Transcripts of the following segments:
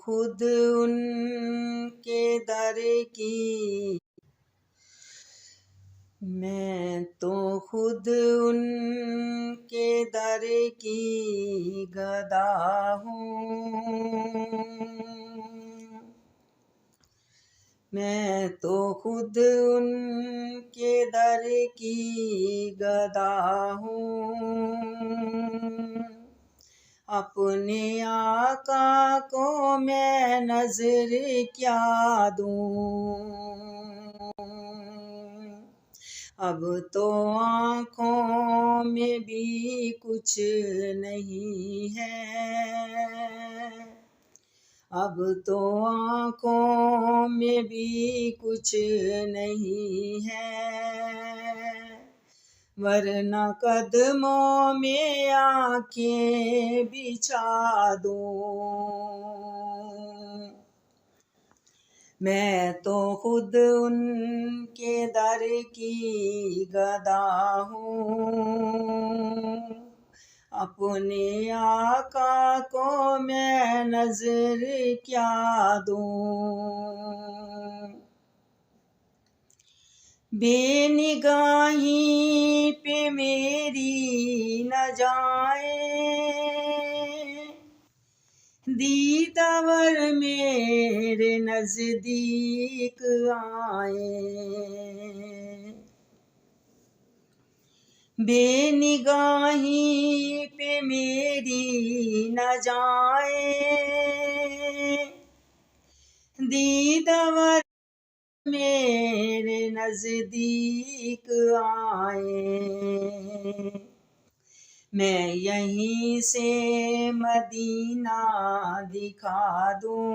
खुद उनके दर की, मैं तो खुद उनके दर की गदा हूँ। मैं तो खुद उनके दर की गदा हूँ। अपने आका को मैं नजर क्या दूँ। अब तो आँखों में भी कुछ नहीं है। अब तो आँखों में भी कुछ नहीं है, वरना कदमों में आँखें बिछा दूँ। मैं तो खुद उनके दर की गदा हूँ। अपने आका को मैं नजर क्या दूँ। बेनिगाही पे मेरी न जाए, दीदावर मेरे नजदीक आए। बेनिगाही पे मेरी न जाए, दीदावर मेरे नजदीक आए। मैं यहीं से मदीना दिखा दूँ।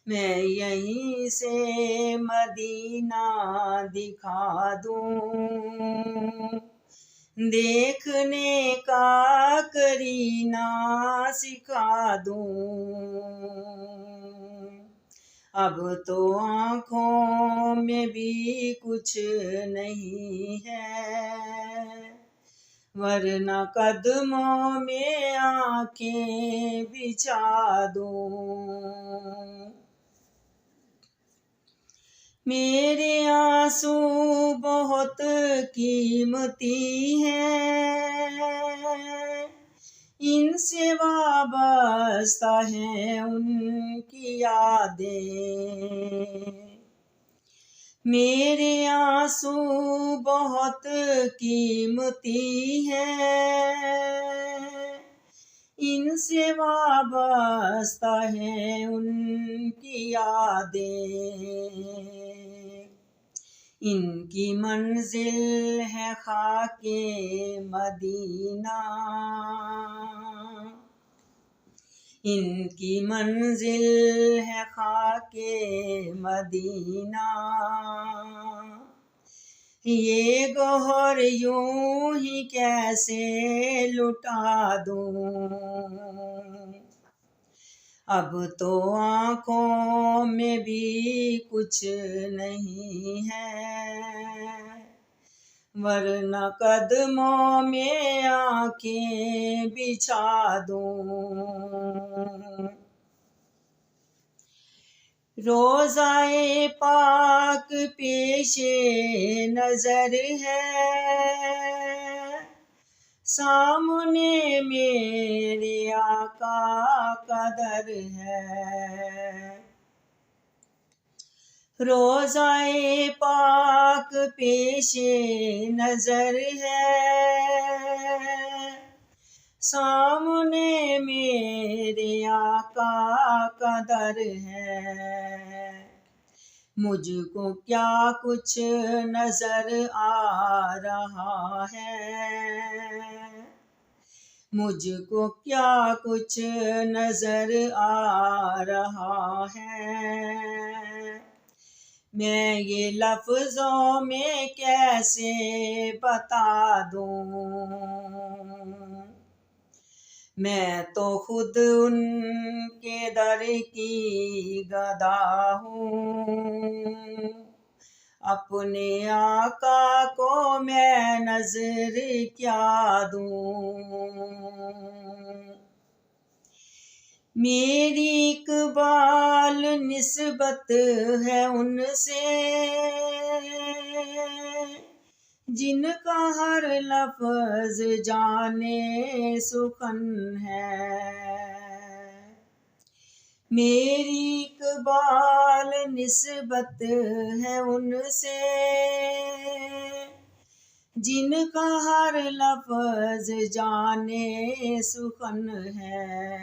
मैं यहीं से मदीना दिखा दूँ। देखने का करीना सिखा दूँ। अब तो आँखों में भी कुछ नहीं है, वरना कदमों में आँखें बिछा दूँ। मेरे आंसू बहुत कीमती हैं, इनसे वाबस्ता है उनकी यादें। मेरे आंसू बहुत कीमती हैं, इनसे वाबस्ता है उनकी यादें। इनकी मंजिल है खाके मदीना, इनकी मंजिल है खाके मदीना। ये गौहर यूं ही कैसे लुटा दूँ। अब तो आँखों में भी कुछ नहीं है, वरना कदमों में आँखें बिछा दूँ। रोज़ाए पाक पेशे नजर है, सामने मेरे आका का दर है। रोज़ाए पाक पेशे नजर है, सामने मेरे आका का दर है। मुझको क्या कुछ नजर आ रहा है, मुझको क्या कुछ नजर आ रहा है। मैं ये लफ्ज़ों में कैसे बता दूँ। मैं तो खुद उनके दर की गदा हूँ। अपने आका को मैं नजर क्या दूँ। मेरी इकबाल निस्बत है उनसे जिनका हर लफ्ज जाने सुखन है। मेरी इकबाल निस्बत है उनसे जिनका हर लफ्ज जाने सुखन है।